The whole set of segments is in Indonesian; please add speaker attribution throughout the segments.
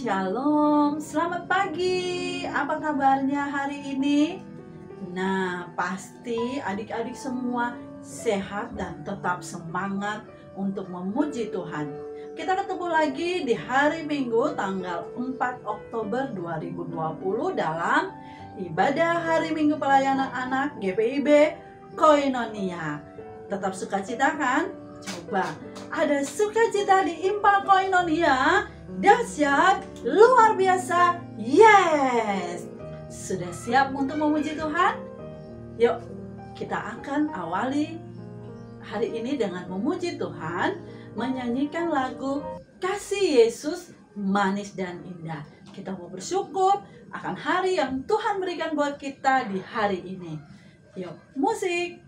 Speaker 1: Shalom, selamat pagi. Apa kabarnya hari ini? Nah, pasti adik-adik semua sehat dan tetap semangat untuk memuji Tuhan. Kita ketemu lagi di hari Minggu tanggal 4 Oktober 2020 dalam ibadah hari Minggu pelayanan anak GPIB Koinonia. Tetap sukacita kan? Coba, ada sukacita di Impal Koinonia. Dahsyat, luar biasa, yes! Sudah siap untuk memuji Tuhan? Yuk, kita akan awali hari ini dengan memuji Tuhan, menyanyikan lagu Kasih Yesus Manis dan Indah. Kita mau bersyukur akan hari yang Tuhan berikan buat kita di hari ini. Yuk, musik!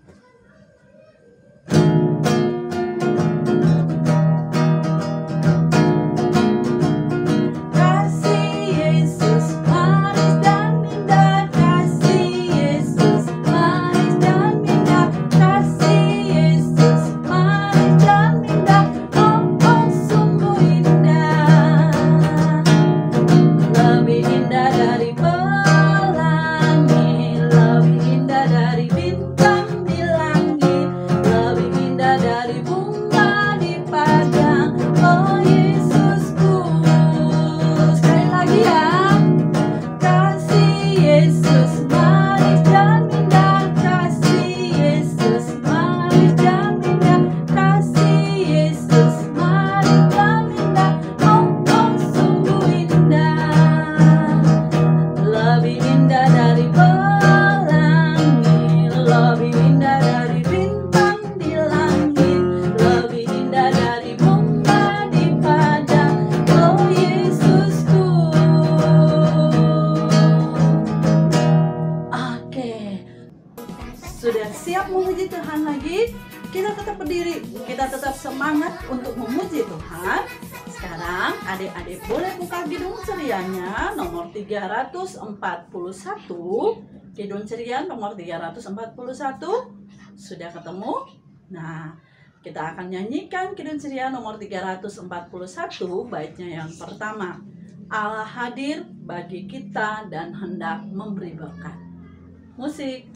Speaker 1: Sudah siap memuji Tuhan lagi? Kita tetap berdiri, kita tetap semangat untuk memuji Tuhan. Sekarang adik-adik boleh buka Kidung Cerianya nomor 341. Kidung Ceria nomor 341. Sudah ketemu? Nah, kita akan nyanyikan Kidung Ceria nomor 341, baitnya yang pertama. Allah hadir bagi kita dan hendak memberi berkat. Musik.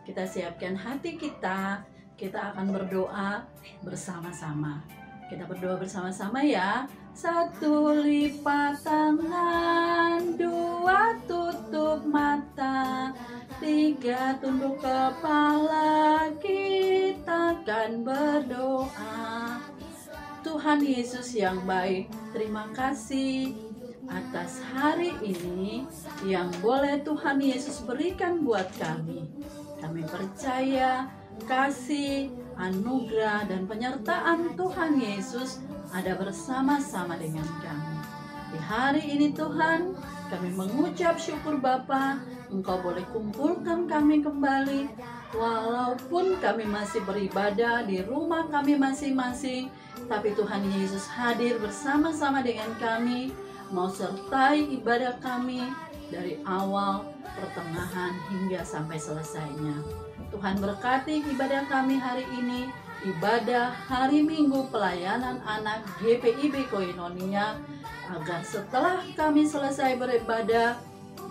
Speaker 1: Kita siapkan hati kita akan berdoa bersama-sama. Kita berdoa bersama-sama ya. 1, lipat tangan, 2, tutup mata, 3, tunduk kepala, kita akan berdoa. Tuhan Yesus yang baik, terima kasih atas hari ini yang boleh Tuhan Yesus berikan buat kami. Kami percaya kasih, anugerah, dan penyertaan Tuhan Yesus ada bersama-sama dengan kami. Di hari ini Tuhan, kami mengucap syukur Bapa, Engkau boleh kumpulkan kami kembali, walaupun kami masih beribadah di rumah kami masing-masing, tapi Tuhan Yesus hadir bersama-sama dengan kami, mau sertai ibadah kami dari awal, pertengahan, hingga sampai selesainya. Tuhan berkati ibadah kami hari ini, ibadah hari Minggu pelayanan anak GPIB Koinonia, agar setelah kami selesai beribadah,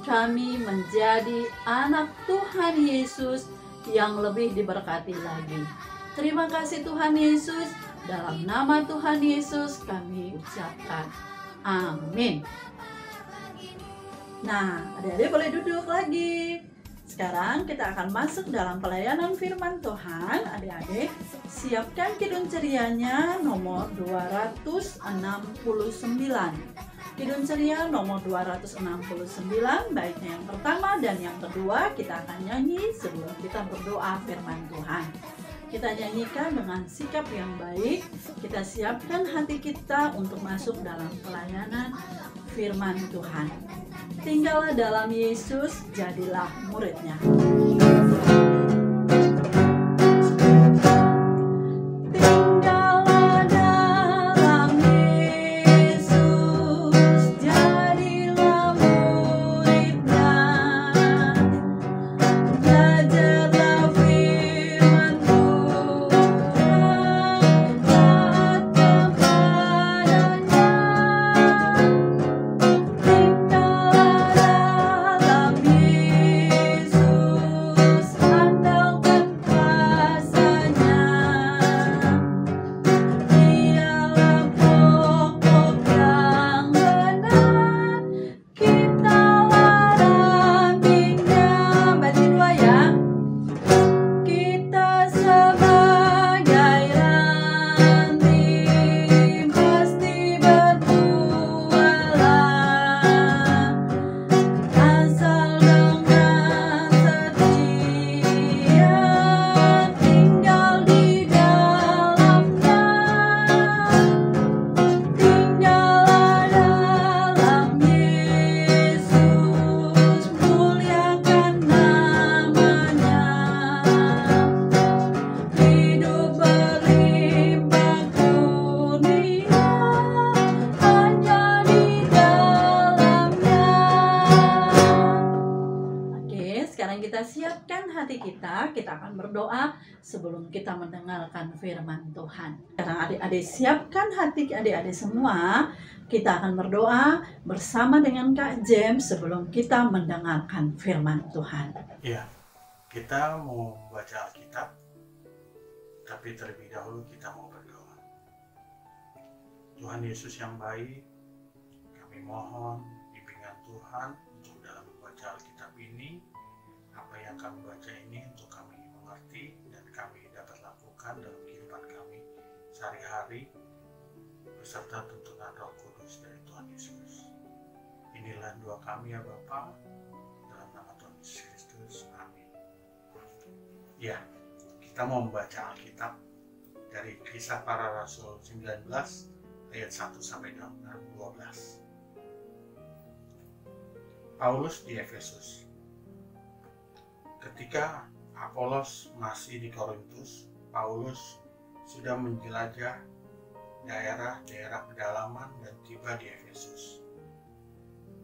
Speaker 1: kami menjadi anak Tuhan Yesus yang lebih diberkati lagi. Terima kasih Tuhan Yesus, dalam nama Tuhan Yesus kami ucapkan Amin. Nah, adik-adik boleh duduk lagi. Sekarang kita akan masuk dalam pelayanan firman Tuhan. Adik-adik, siapkan kidung cerianya nomor 269. Kidung ceria nomor 269, baiknya yang pertama dan yang kedua kita akan nyanyi sebelum kita berdoa firman Tuhan. Kita nyanyikan dengan sikap yang baik, kita siapkan hati kita untuk masuk dalam pelayanan firman Tuhan. Tinggallah dalam Yesus, jadilah muridnya. Kita siapkan hati kita akan berdoa sebelum kita mendengarkan firman Tuhan. Sekarang adik-adik siapkan hati adik-adik semua, kita akan berdoa bersama dengan Kak James sebelum kita mendengarkan firman Tuhan.
Speaker 2: Ya, kita mau baca Alkitab, tapi terlebih dahulu kita mau berdoa. Tuhan Yesus yang baik, kami mohon bimbingan Tuhan untuk dalam membaca Alkitab ini. Apa yang kami baca ini untuk kami mengerti dan kami dapat lakukan dalam kehidupan kami sehari-hari beserta tuntunan Roh Kudus dari Tuhan Yesus. Inilah doa kami ya Bapa, dalam nama Tuhan Yesus Kristus. Amin. Ya, kita mau membaca Alkitab dari Kisah Para Rasul 19 ayat 1 sampai 12. Paulus di Efesus. Ketika Apolos masih di Korintus, Paulus sudah menjelajah daerah-daerah pedalaman dan tiba di Efesus.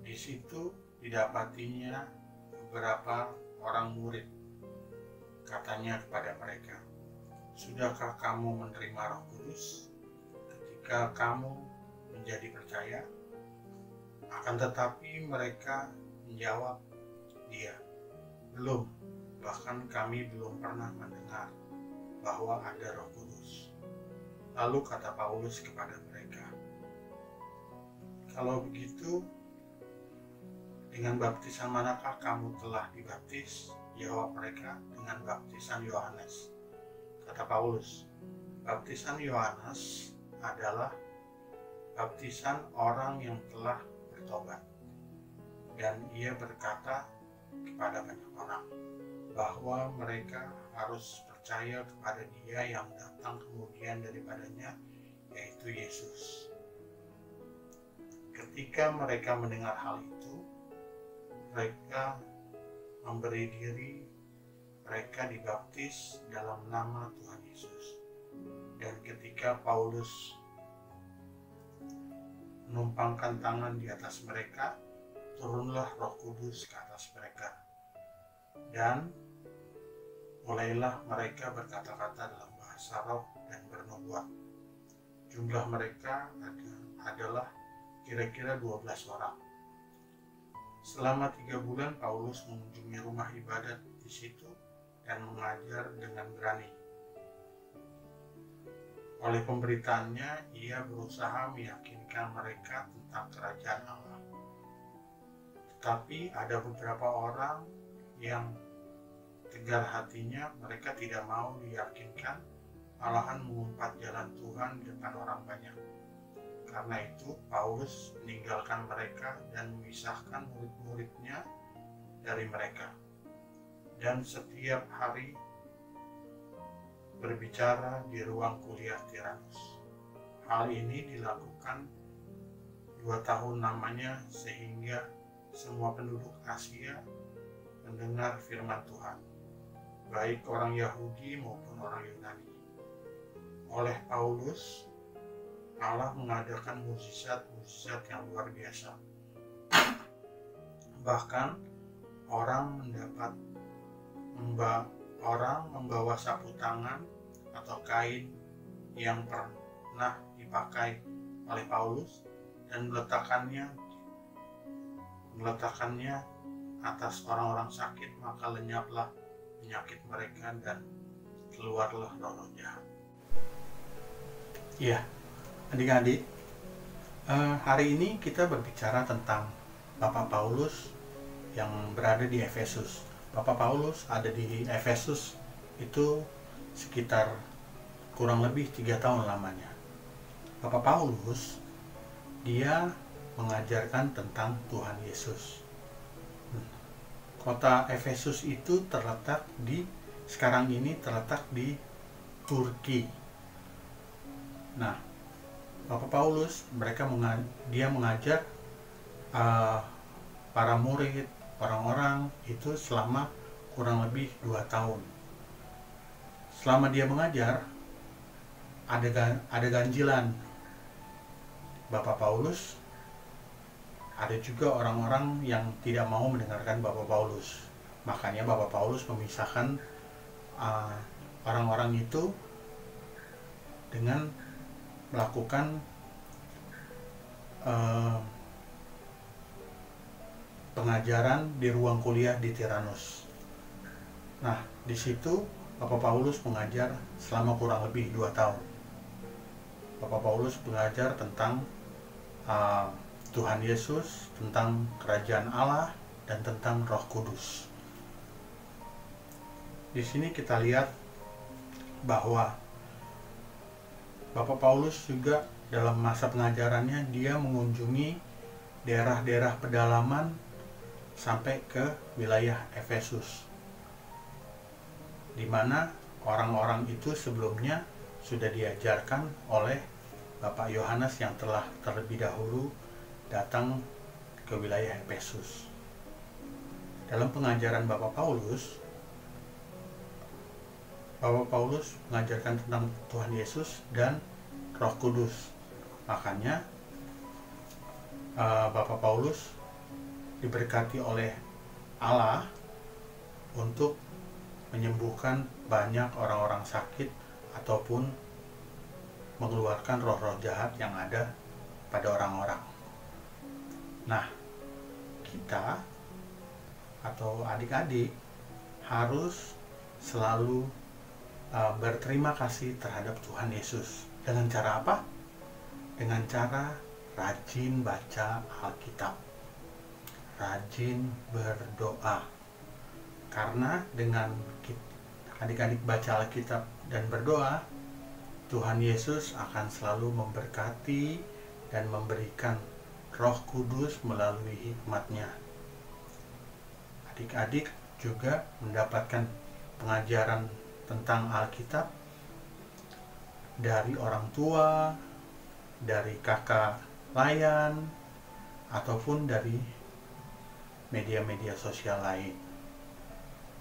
Speaker 2: Di situ didapatinya beberapa orang murid. Katanya kepada mereka, "Sudahkah kamu menerima Roh Kudus ketika kamu menjadi percaya?" Akan tetapi mereka menjawab dia, "Belum. Bahkan kami belum pernah mendengar bahwa ada Roh Kudus." Lalu kata Paulus kepada mereka, "Kalau begitu, dengan baptisan manakah kamu telah dibaptis?" Jawab mereka, "Dengan baptisan Yohanes." Kata Paulus, "Baptisan Yohanes adalah baptisan orang yang telah bertobat." Dan ia berkata kepada banyak orang bahwa mereka harus percaya kepada Dia yang datang kemudian daripadanya, yaitu Yesus. Ketika mereka mendengar hal itu, mereka memberi diri, mereka dibaptis dalam nama Tuhan Yesus. Dan ketika Paulus menumpangkan tangan di atas mereka, turunlah Roh Kudus ke atas mereka. Dan mulailah mereka berkata-kata dalam bahasa roh dan bernubuat. Jumlah mereka adalah kira-kira 12 orang. Selama 3 bulan Paulus mengunjungi rumah ibadat di situ dan mengajar dengan berani. Oleh pemberitaannya, ia berusaha meyakinkan mereka tentang kerajaan Allah. Tetapi ada beberapa orang yang tegar hatinya, mereka tidak mau diyakinkan, malahan mengumpat jalan Tuhan di depan orang banyak. Karena itu, Paulus meninggalkan mereka dan memisahkan murid-muridnya dari mereka. Dan setiap hari berbicara di ruang kuliah Tiranus. Hal ini dilakukan 2 tahun lamanya sehingga semua penduduk Asia mendengar firman Tuhan, baik orang Yahudi maupun orang Yunani. Oleh Paulus, Allah mengadakan mukjizat-mukjizat yang luar biasa. Bahkan orang membawa sapu tangan atau kain yang pernah dipakai oleh Paulus dan meletakkannya atas orang-orang sakit, maka lenyaplah penyakit mereka dan keluarlah roh-roh jahat. Iya, adik-adik, hari ini kita berbicara tentang Bapak Paulus yang berada di Efesus. Bapak Paulus ada di Efesus itu sekitar kurang lebih 3 tahun lamanya. Bapak Paulus, dia mengajarkan tentang Tuhan Yesus. Kota Efesus itu sekarang ini terletak di Turki. Nah, Bapak Paulus, dia mengajar para murid, orang-orang itu selama kurang lebih 2 tahun. Selama dia mengajar, ada ganjilan Bapak Paulus, ada juga orang-orang yang tidak mau mendengarkan Bapak Paulus. Makanya Bapak Paulus memisahkan orang-orang itu dengan melakukan pengajaran di ruang kuliah di Tiranus. Nah, di situ Bapak Paulus mengajar selama kurang lebih 2 tahun. Bapak Paulus mengajar tentang Tuhan Yesus, tentang kerajaan Allah, dan tentang Roh Kudus. Di sini kita lihat bahwa Bapak Paulus juga dalam masa pengajarannya dia mengunjungi daerah-daerah pedalaman sampai ke wilayah Efesus, di mana orang-orang itu sebelumnya sudah diajarkan oleh Bapak Yohanes yang telah terlebih dahulu datang ke wilayah Efesus. Dalam pengajaran Bapak Paulus mengajarkan tentang Tuhan Yesus dan Roh Kudus. Makanya Bapak Paulus diberkati oleh Allah untuk menyembuhkan banyak orang-orang sakit ataupun mengeluarkan roh-roh jahat yang ada pada orang-orang. Nah, kita atau adik-adik harus selalu berterima kasih terhadap Tuhan Yesus. Dengan cara apa? Dengan cara rajin baca Alkitab, rajin berdoa. Karena dengan adik-adik baca Alkitab dan berdoa, Tuhan Yesus akan selalu memberkati dan memberikan Roh Kudus melalui hikmat-Nya. Adik-adik juga mendapatkan pengajaran tentang Alkitab dari orang tua, dari kakak layan, ataupun dari media-media sosial lain.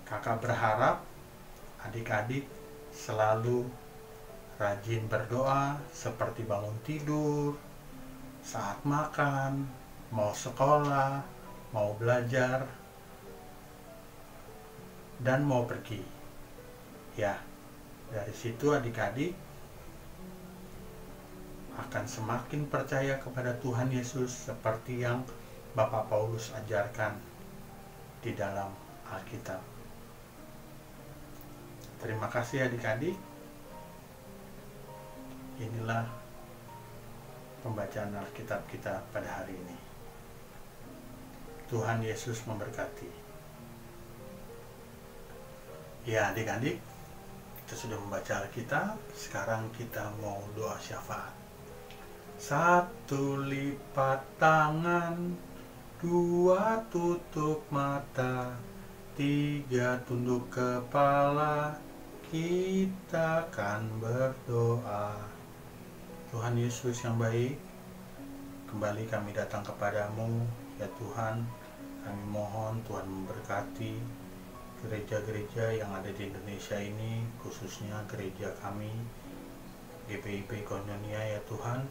Speaker 2: Kakak berharap adik-adik selalu rajin berdoa seperti bangun tidur, saat makan, mau sekolah, mau belajar, dan mau pergi. Ya, dari situ adik-adik akan semakin percaya kepada Tuhan Yesus seperti yang Bapak Paulus ajarkan di dalam Alkitab. Terima kasih adik-adik. Inilah pembacaan Alkitab kita pada hari ini. Tuhan Yesus memberkati. Ya adik-adik, kita sudah membaca Alkitab. Sekarang kita mau doa syafaat. 1 lipat tangan, 2 tutup mata, 3 tunduk kepala, kita akan berdoa. Tuhan Yesus yang baik, kembali kami datang kepadamu, ya Tuhan. Kami mohon Tuhan memberkati gereja-gereja yang ada di Indonesia ini, khususnya gereja kami, GPIP Koinonia, ya Tuhan.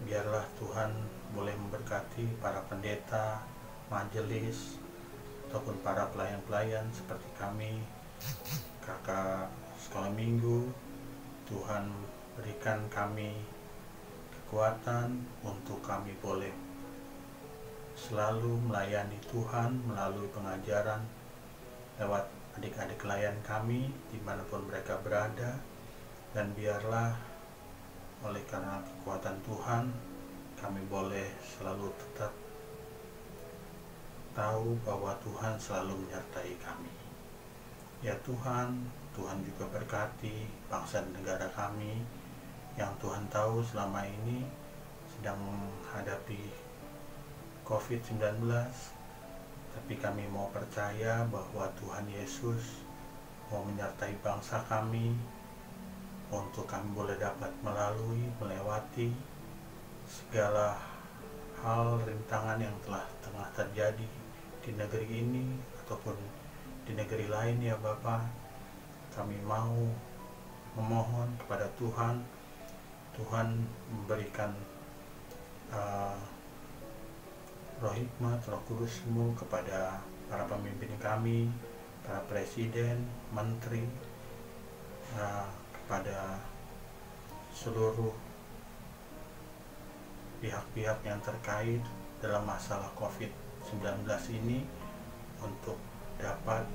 Speaker 2: Biarlah Tuhan boleh memberkati para pendeta, majelis, ataupun para pelayan-pelayan seperti kami, kakak sekolah minggu. Tuhan berikan kami kekuatan untuk kami boleh selalu melayani Tuhan melalui pengajaran lewat adik-adik klien kami dimanapun mereka berada. Dan biarlah oleh karena kekuatan Tuhan kami boleh selalu tetap tahu bahwa Tuhan selalu menyertai kami. Ya Tuhan, Tuhan juga berkati bangsa dan negara kami yang Tuhan tahu selama ini sedang menghadapi COVID-19, tapi kami mau percaya bahwa Tuhan Yesus mau menyertai bangsa kami untuk kami boleh dapat melewati segala hal rintangan yang tengah terjadi di negeri ini ataupun di negeri lain, ya Bapa. Kami mau memohon kepada Tuhan memberikan roh hikmat, roh kudus-Mu kepada para pemimpin kami, para presiden, menteri, kepada seluruh pihak-pihak yang terkait dalam masalah COVID-19 ini untuk dapat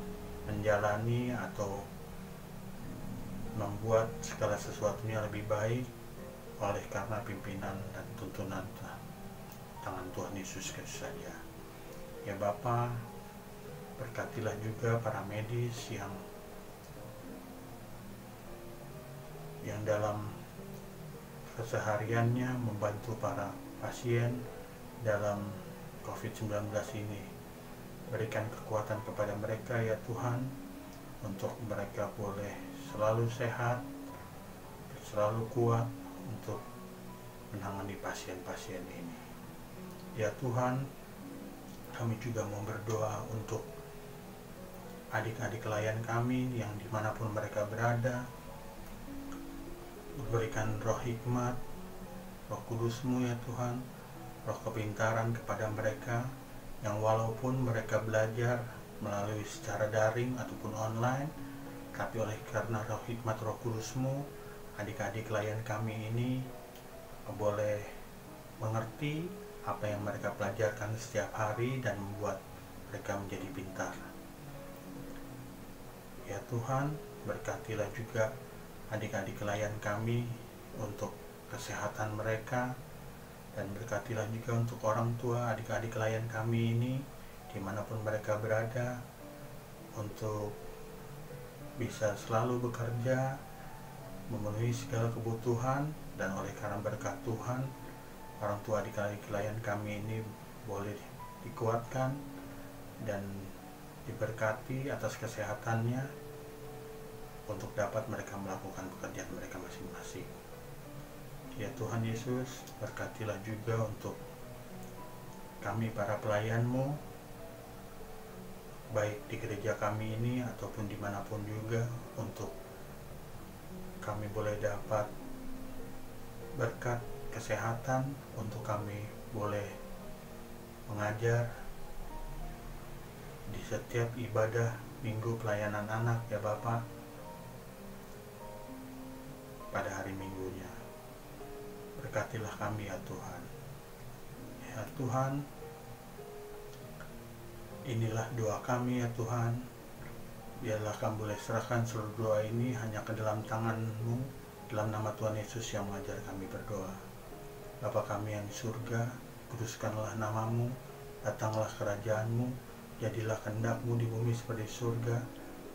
Speaker 2: menjalani atau membuat segala sesuatunya lebih baik oleh karena pimpinan dan tuntunan tangan Tuhan Yesus Kristus saja. Ya Bapa, berkatilah juga para medis yang dalam kesehariannya membantu para pasien dalam COVID-19 ini. Berikan kekuatan kepada mereka, ya Tuhan, untuk mereka boleh selalu sehat, selalu kuat untuk menangani pasien-pasien ini. Ya Tuhan, kami juga mau berdoa untuk adik-adik klien kami yang dimanapun mereka berada. Berikan roh hikmat, roh kudus-Mu, ya Tuhan, roh kepintaran kepada mereka yang walaupun mereka belajar melalui secara daring ataupun online, tapi oleh karena roh hikmat, roh kudus-Mu, adik-adik klien kami ini boleh mengerti apa yang mereka pelajarkan setiap hari dan membuat mereka menjadi pintar. Ya Tuhan, berkatilah juga adik-adik klien kami untuk kesehatan mereka, dan berkatilah juga untuk orang tua adik-adik klien kami ini dimanapun mereka berada untuk bisa selalu bekerja, memenuhi segala kebutuhan, dan oleh karena berkat Tuhan, orang tua adik-adik klien kami ini boleh dikuatkan dan diberkati atas kesehatannya untuk dapat mereka melakukan pekerjaan mereka masing-masing. Ya Tuhan Yesus, berkatilah juga untuk kami para pelayan-Mu, baik di gereja kami ini ataupun dimanapun juga, untuk kami boleh dapat berkat kesehatan, untuk kami boleh mengajar di setiap ibadah minggu pelayanan anak, ya Bapak, pada hari minggunya. Berkatilah kami, ya Tuhan. Ya Tuhan, inilah doa kami, ya Tuhan. Biarlah kami boleh serahkan seluruh doa ini hanya ke dalam tangan-Mu. Dalam nama Tuhan Yesus yang mengajar kami berdoa. Bapa kami yang di surga, kuduskanlah namamu, datanglah kerajaan-Mu, jadilah kehendak-Mu di bumi seperti di surga.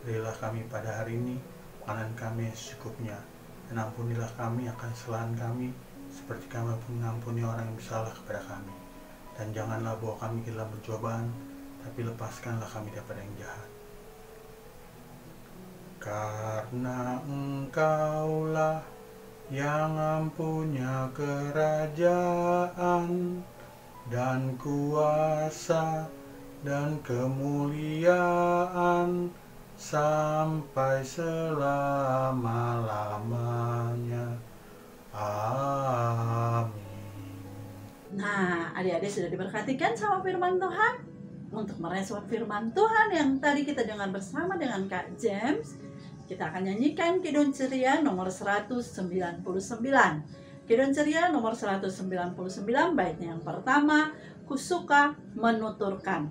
Speaker 2: Berilah kami pada hari ini makanan kami yang secukupnya, dan ampunilah kami akan kesalahan kami, seperti kami pun mengampuni orang yang bersalah kepada kami. Dan janganlah bawa kami ke dalam pencobaan, tapi lepaskanlah kami daripada yang jahat. Karena Engkaulah yang mempunyai kerajaan dan kuasa dan kemuliaan sampai selama-lamanya. Amin.
Speaker 1: Nah, adik-adik sudah diberkatikan sama firman Tuhan? Untuk merespon firman Tuhan yang tadi kita dengar bersama dengan Kak James, kita akan nyanyikan Kidung Ceria nomor 199. Kidung Ceria nomor 199 baitnya yang pertama, Ku suka menuturkan.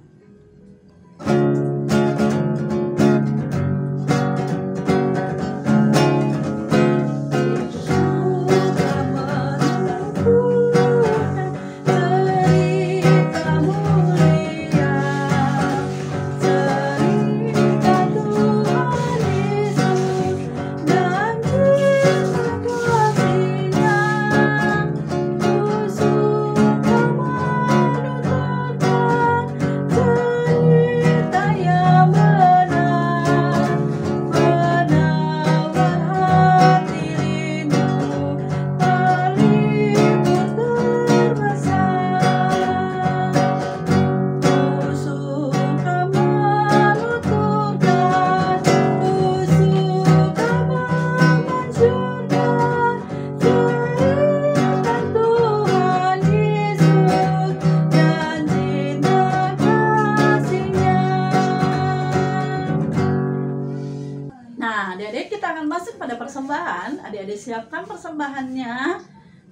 Speaker 1: Adik-adik, kita akan masuk pada persembahan. Adik-adik siapkan persembahannya.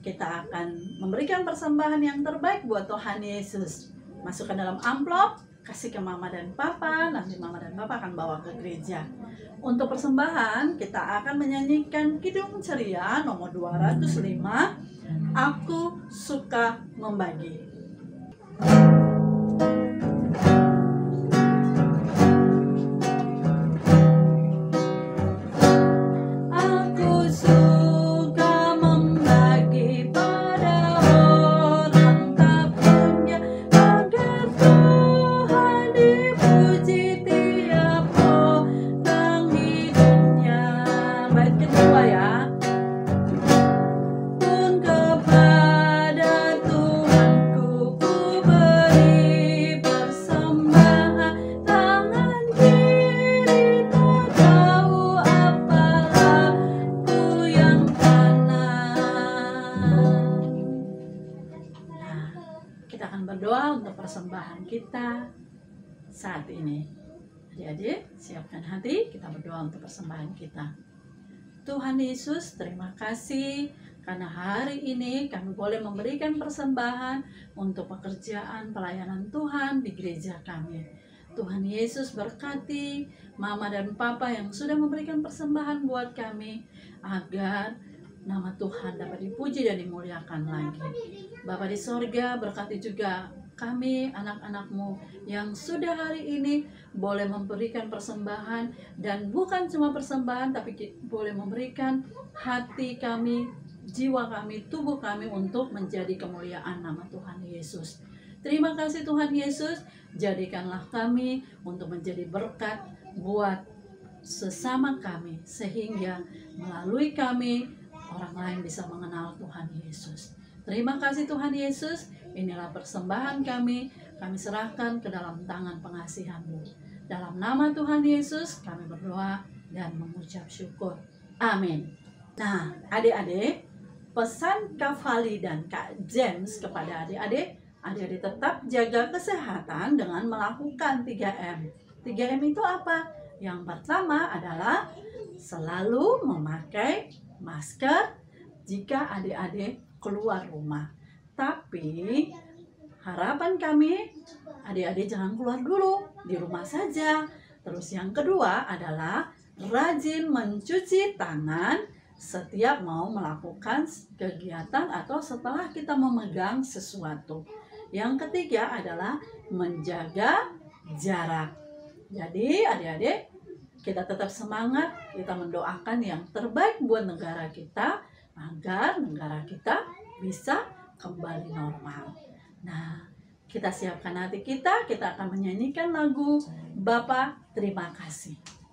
Speaker 1: Kita akan memberikan persembahan yang terbaik buat Tuhan Yesus. Masukkan dalam amplop, kasih ke mama dan papa. Nanti mama dan papa akan bawa ke gereja. Untuk persembahan, kita akan menyanyikan Kidung Ceria nomor 205. Aku suka membagi. Berdoa untuk persembahan kita saat ini. Adik-adik, siapkan hati, kita berdoa untuk persembahan kita. Tuhan Yesus, terima kasih karena hari ini kami boleh memberikan persembahan untuk pekerjaan pelayanan Tuhan di gereja kami. Tuhan Yesus berkati mama dan papa yang sudah memberikan persembahan buat kami, agar nama Tuhan dapat dipuji dan dimuliakan lagi. Bapa di sorga, berkati juga kami, anak-anak-Mu yang sudah hari ini boleh memberikan persembahan. Dan bukan cuma persembahan, tapi boleh memberikan hati kami, jiwa kami, tubuh kami untuk menjadi kemuliaan nama Tuhan Yesus. Terima kasih Tuhan Yesus, jadikanlah kami untuk menjadi berkat buat sesama kami, sehingga melalui kami orang lain bisa mengenal Tuhan Yesus. Terima kasih Tuhan Yesus, inilah persembahan kami serahkan ke dalam tangan pengasihan-Mu. Dalam nama Tuhan Yesus kami berdoa dan mengucap syukur. Amin. Nah, adik-adik, pesan Kak Fali dan Kak James kepada adik-adik, adik-adik tetap jaga kesehatan dengan melakukan 3M. 3M itu apa? Yang pertama adalah selalu memakai masker jika adik-adik keluar rumah. Tapi harapan kami, adik-adik jangan keluar dulu, di rumah saja. Terus yang kedua adalah rajin mencuci tangan setiap mau melakukan kegiatan atau setelah kita memegang sesuatu. Yang ketiga adalah menjaga jarak. Jadi adik-adik, kita tetap semangat, kita mendoakan yang terbaik buat negara kita agar negara kita bisa kembali normal. Nah, kita siapkan hati kita akan menyanyikan lagu Bapa Terima Kasih.